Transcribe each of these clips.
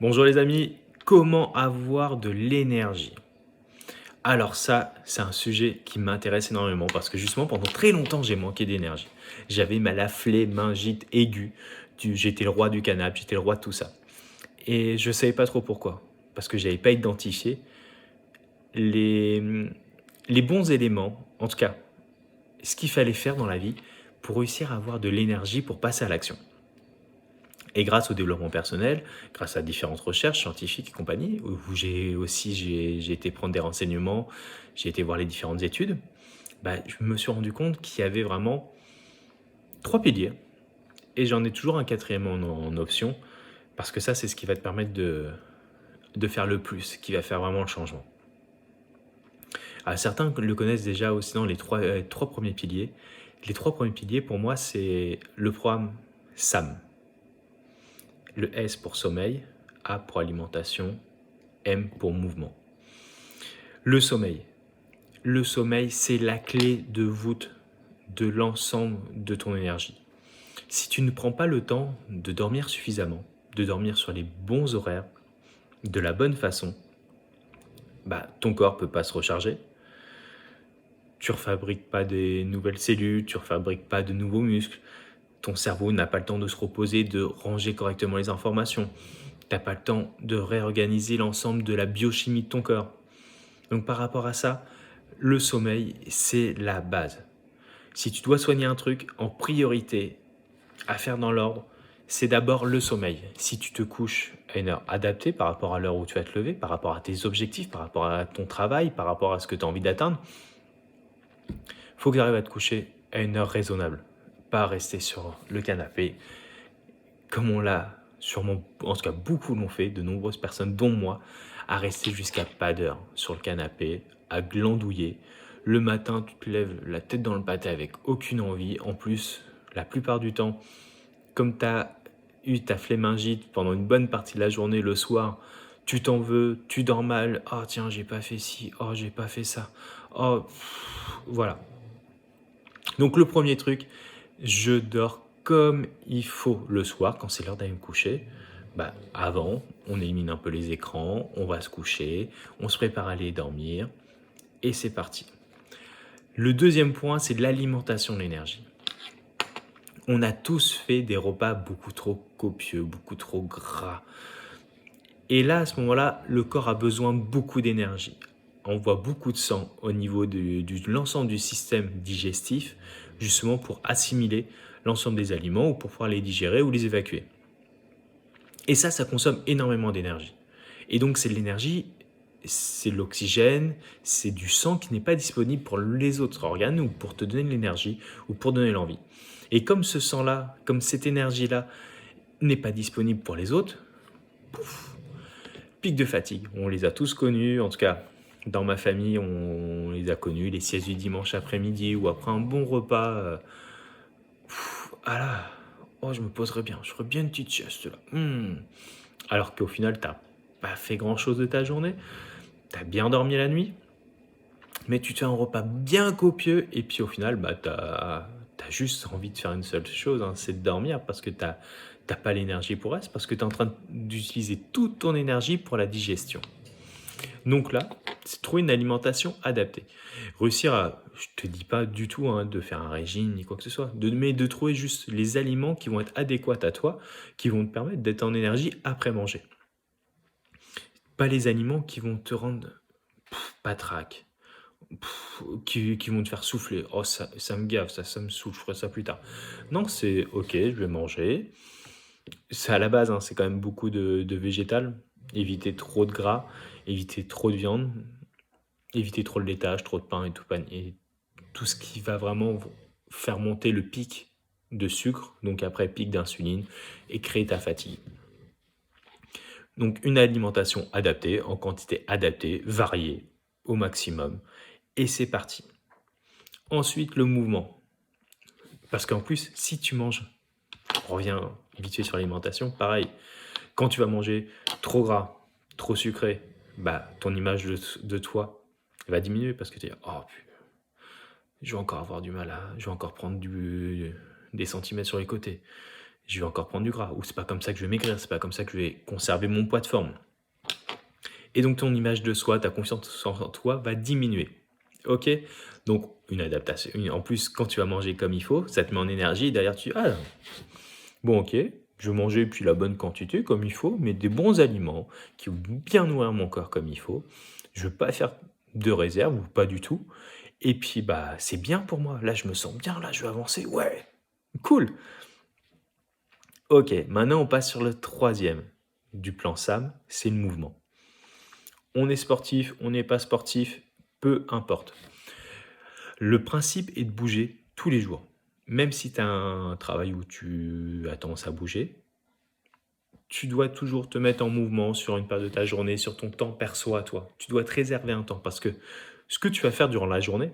Bonjour les amis, comment avoir de l'énergie? Alors ça, c'est un sujet qui m'intéresse énormément parce que justement pendant très longtemps j'ai manqué d'énergie. J'avais la phlébingite aiguë, j'étais le roi du canapé, j'étais le roi de tout ça. Et je savais pas trop pourquoi, parce que j'avais pas identifié les, les bons éléments, en tout cas ce qu'il fallait faire dans la vie pour réussir à avoir de l'énergie pour passer à l'action. Et grâce au développement personnel, grâce à différentes recherches scientifiques et compagnie, où j'ai été prendre des renseignements, j'ai été voir les différentes études, je me suis rendu compte qu'il y avait vraiment trois piliers. Et j'en ai toujours un quatrième en option, parce que ça, c'est ce qui va te permettre de faire le plus, qui va faire vraiment le changement. Alors, certains le connaissent déjà aussi dans les trois premiers piliers. Les trois premiers piliers, pour moi, c'est le programme SAM. Le S pour sommeil, A pour alimentation, M pour mouvement. Le sommeil. Le sommeil, c'est la clé de voûte de l'ensemble de ton énergie. Si tu ne prends pas le temps de dormir suffisamment, de dormir sur les bons horaires, de la bonne façon, ton corps ne peut pas se recharger. Tu ne refabriques pas des nouvelles cellules, tu ne refabriques pas de nouveaux muscles. Ton cerveau n'a pas le temps de se reposer, de ranger correctement les informations. Tu n'as pas le temps de réorganiser l'ensemble de la biochimie de ton corps. Donc par rapport à ça, le sommeil, c'est la base. Si tu dois soigner un truc, en priorité, à faire dans l'ordre, c'est d'abord le sommeil. Si tu te couches à une heure adaptée par rapport à l'heure où tu vas te lever, par rapport à tes objectifs, par rapport à ton travail, par rapport à ce que tu as envie d'atteindre, il faut que tu arrives à te coucher à une heure raisonnable. Pas rester sur le canapé, comme on l'a sûrement, en tout cas beaucoup l'ont fait, de nombreuses personnes, dont moi, à rester jusqu'à pas d'heure sur le canapé, à glandouiller. Le matin, tu te lèves la tête dans le pâté avec aucune envie. En plus, la plupart du temps, comme tu as eu ta flémingite pendant une bonne partie de la journée, le soir, tu t'en veux, tu dors mal. Oh tiens, j'ai pas fait ci, oh j'ai pas fait ça. Oh, voilà. Donc le premier truc, je dors comme il faut le soir quand c'est l'heure d'aller me coucher. Avant, on élimine un peu les écrans, on va se coucher, on se prépare à aller dormir et c'est parti. Le deuxième point, c'est de l'alimentation de l'énergie. On a tous fait des repas beaucoup trop copieux, beaucoup trop gras. Et là, à ce moment-là, le corps a besoin de beaucoup d'énergie. On voit beaucoup de sang au niveau de l'ensemble du système digestif, justement pour assimiler l'ensemble des aliments ou pour pouvoir les digérer ou les évacuer. Et ça consomme énormément d'énergie. Et donc, c'est de l'énergie, c'est de l'oxygène, c'est du sang qui n'est pas disponible pour les autres organes ou pour te donner de l'énergie ou pour donner l'envie. Et comme ce sang-là, comme cette énergie-là n'est pas disponible pour les autres, pic de fatigue. On les a tous connus, en tout cas dans ma famille, on les a connus, les siestes du dimanche après-midi ou après un bon repas. Ah là, oh, je me poserais bien, je ferais bien une petite sieste là. Alors qu'au final, t'as pas fait grand-chose de ta journée, t'as bien dormi la nuit, mais tu te fais un repas bien copieux et puis au final, t'as juste envie de faire une seule chose, hein, c'est de dormir parce que t'as pas l'énergie pour ça, parce que tu es en train d'utiliser toute ton énergie pour la digestion. Donc là, c'est trouver une alimentation adaptée. Réussir à, je te dis pas du tout de faire un régime ni quoi que ce soit, mais de trouver juste les aliments qui vont être adéquats à toi, qui vont te permettre d'être en énergie après manger. Pas les aliments qui vont te rendre patraque, qui vont te faire souffler. Oh, ça me gave, ça me saoule, je ferai ça plus tard. Non, c'est ok, je vais manger. C'est à la base, c'est quand même beaucoup de végétal. Éviter trop de gras, éviter trop de viande, éviter trop de laitage, trop de pain et tout ce qui va vraiment faire monter le pic de sucre, donc après pic d'insuline, et créer ta fatigue. Donc une alimentation adaptée, en quantité adaptée, variée, au maximum, et c'est parti. Ensuite, le mouvement. Parce qu'en plus, si tu manges, on revient vite fait sur l'alimentation, pareil, quand tu vas manger trop gras, trop sucré, ton image de toi va diminuer parce que tu es oh je vais encore avoir du mal je vais encore prendre des centimètres sur les côtés. je vais encore prendre du gras, ou c'est pas comme ça que je vais maigrir, c'est pas comme ça que je vais conserver mon poids de forme. Et donc ton image de soi, ta confiance en toi va diminuer. OK? Donc une adaptation. En plus, quand tu vas manger comme il faut, ça te met en énergie et derrière tu dis: «Ah, bon OK, je vais manger puis la bonne quantité comme il faut, mais des bons aliments qui vont bien nourrir mon corps comme il faut. Je ne veux pas faire de réserve ou pas du tout et puis, bah, c'est bien pour moi. Là, je me sens bien, là, je vais avancer. Ouais, cool!» OK, maintenant on passe sur le troisième du plan SAM, c'est le mouvement. On est sportif, on n'est pas sportif, peu importe. Le principe est de bouger tous les jours. Même si tu as un travail où tu as tendance à bouger, tu dois toujours te mettre en mouvement sur une période de ta journée, sur ton temps perso à toi. Tu dois te réserver un temps parce que ce que tu vas faire durant la journée,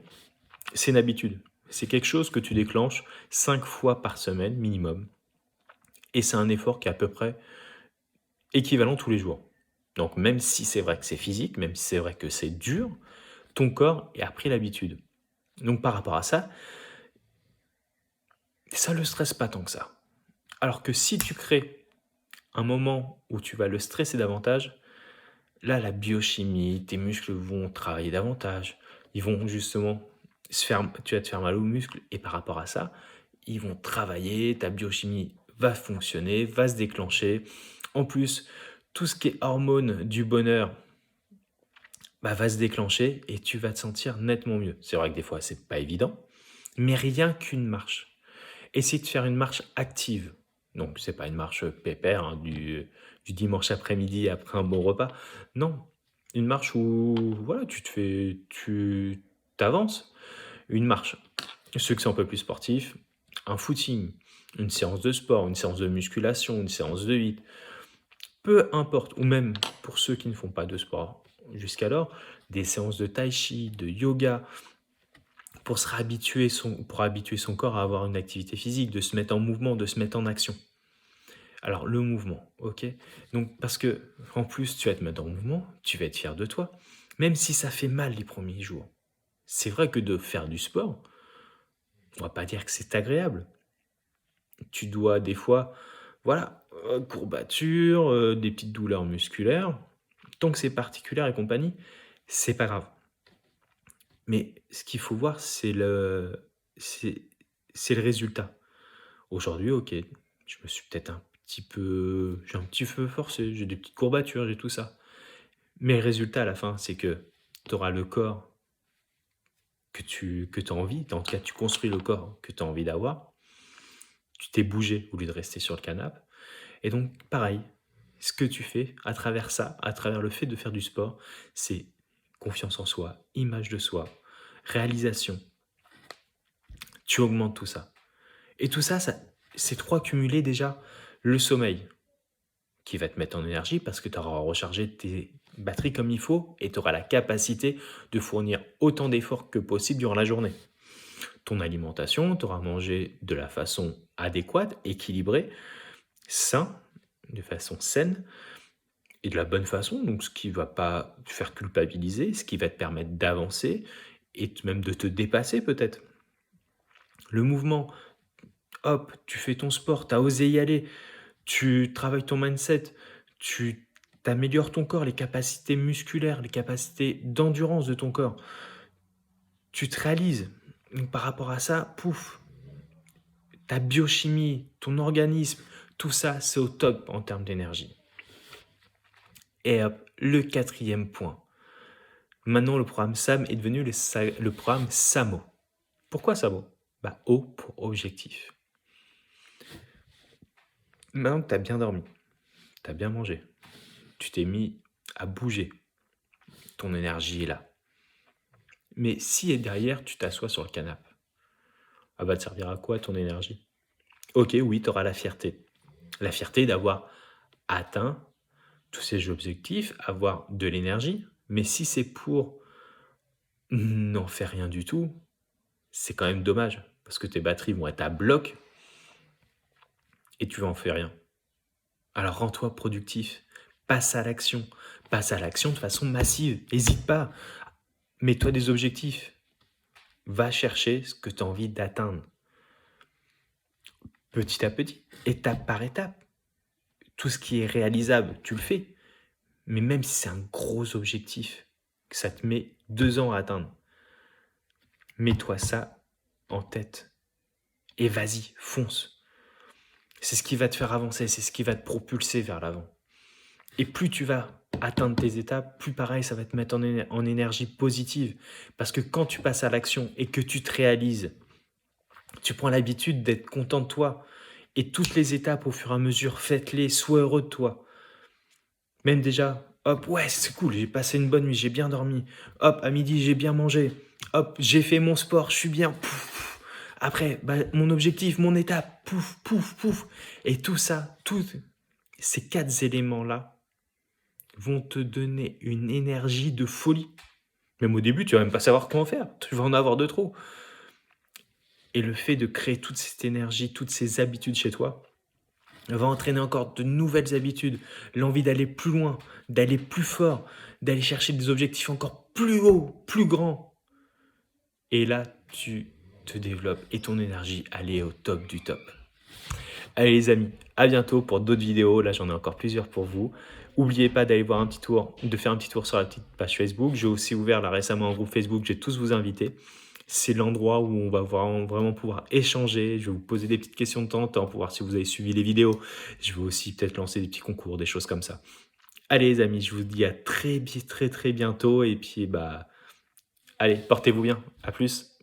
c'est une habitude. C'est quelque chose que tu déclenches 5 fois par semaine minimum. Et c'est un effort qui est à peu près équivalent tous les jours. Donc même si c'est vrai que c'est physique, même si c'est vrai que c'est dur, ton corps a pris l'habitude. Donc par rapport à ça, ça ne le stresse pas tant que ça. Alors que si tu crées un moment où tu vas le stresser davantage, là, la biochimie, tes muscles vont travailler davantage. Ils vont justement tu vas te faire mal aux muscles et par rapport à ça, ils vont travailler, ta biochimie va fonctionner, va se déclencher. En plus, tout ce qui est hormones du bonheur, bah, va se déclencher et tu vas te sentir nettement mieux. C'est vrai que des fois, c'est pas évident, mais rien qu'une marche. Essaye de faire une marche active. Donc, c'est pas une marche pépère, hein, du dimanche après-midi après un bon repas. Non, une marche où voilà, tu t'avances. Une marche. Ceux qui sont un peu plus sportifs, un footing, une séance de sport, une séance de musculation, une séance de HIIT, peu importe. Ou même pour ceux qui ne font pas de sport jusqu'alors, des séances de tai chi, de yoga, pour habituer son corps à avoir une activité physique, de se mettre en mouvement, de se mettre en action. Alors le mouvement, OK? Donc parce que en plus tu vas te mettre en mouvement, tu vas être fier de toi, même si ça fait mal les premiers jours. C'est vrai que de faire du sport, on va pas dire que c'est agréable. Tu dois des fois, voilà, courbatures, des petites douleurs musculaires. Tant que c'est particulier et compagnie, c'est pas grave. Mais ce qu'il faut voir, c'est c'est le résultat. Aujourd'hui, OK, je me suis peut-être j'ai un petit peu forcé, j'ai des petites courbatures, j'ai tout ça. Mais le résultat à la fin, c'est que tu auras le corps que tu as envie, en tout cas, tu construis le corps que tu as envie d'avoir. Tu t'es bougé au lieu de rester sur le canapé et donc pareil, ce que tu fais à travers ça, à travers le fait de faire du sport, c'est confiance en soi, image de soi, réalisation. Tu augmentes tout ça et tout ça, ces 3 cumulés déjà, le sommeil qui va te mettre en énergie parce que tu auras rechargé tes batteries comme il faut et tu auras la capacité de fournir autant d'efforts que possible durant la journée. Ton alimentation, tu auras mangé de la façon adéquate, équilibrée, sain, de façon saine et de la bonne façon, donc ce qui va pas te faire culpabiliser, ce qui va te permettre d'avancer et même de te dépasser peut-être. Le mouvement, hop, tu fais ton sport, tu as osé y aller, tu travailles ton mindset, tu améliores ton corps, les capacités musculaires, les capacités d'endurance de ton corps. Tu te réalises. Donc par rapport à ça, pouf, ta biochimie, ton organisme, tout ça, c'est au top en termes d'énergie. Et hop, le quatrième point. Maintenant, le programme SAM est devenu le programme SAMO. Pourquoi SAMO? Bah, O pour objectif. Maintenant que tu as bien dormi, tu as bien mangé, tu t'es mis à bouger, ton énergie est là. Mais si derrière, tu t'assois sur le canapé, elle va te servir à quoi ton énergie? Ok, oui, tu auras la fierté. La fierté d'avoir atteint tous ces objectifs, avoir de l'énergie. Mais si c'est pour n'en faire rien du tout, c'est quand même dommage. Parce que tes batteries vont être à bloc et tu vas en faire rien. Alors rends-toi productif. Passe à l'action. Passe à l'action de façon massive. N'hésite pas. Mets-toi des objectifs. Va chercher ce que tu as envie d'atteindre. petit à petit, étape par étape. Tout ce qui est réalisable, tu le fais. Mais même si c'est un gros objectif, que ça te met 2 ans à atteindre, mets-toi ça en tête et vas-y, fonce. C'est ce qui va te faire avancer, c'est ce qui va te propulser vers l'avant. Et plus tu vas atteindre tes étapes, plus pareil, ça va te mettre en énergie positive. Parce que quand tu passes à l'action et que tu te réalises, tu prends l'habitude d'être content de toi. Et toutes les étapes, au fur et à mesure, faites-les, sois heureux de toi. Même déjà, hop, ouais, c'est cool, j'ai passé une bonne nuit, j'ai bien dormi. Hop, à midi, j'ai bien mangé. Hop, j'ai fait mon sport, je suis bien. Pouf, pouf. Après, bah, mon objectif, mon étape, pouf, pouf, pouf. Et tout ça, tous ces 4 éléments-là vont te donner une énergie de folie. Même au début, tu vas même pas savoir comment faire. Tu vas en avoir de trop. Et le fait de créer toute cette énergie, toutes ces habitudes chez toi, va entraîner encore de nouvelles habitudes, l'envie d'aller plus loin, d'aller plus fort, d'aller chercher des objectifs encore plus hauts, plus grands. Et là, tu te développes et ton énergie, elle est au top du top. Allez les amis, à bientôt pour d'autres vidéos. Là, j'en ai encore plusieurs pour vous. N'oubliez pas d'aller voir un petit tour, de faire un petit tour sur la petite page Facebook. J'ai aussi ouvert là récemment un groupe Facebook, je vais tous vous inviter. C'est l'endroit où on va vraiment pouvoir échanger. Je vais vous poser des petites questions de temps en temps pour voir si vous avez suivi les vidéos. Je vais aussi peut-être lancer des petits concours, des choses comme ça. Allez les amis, je vous dis à très bientôt et puis allez, portez-vous bien. À plus.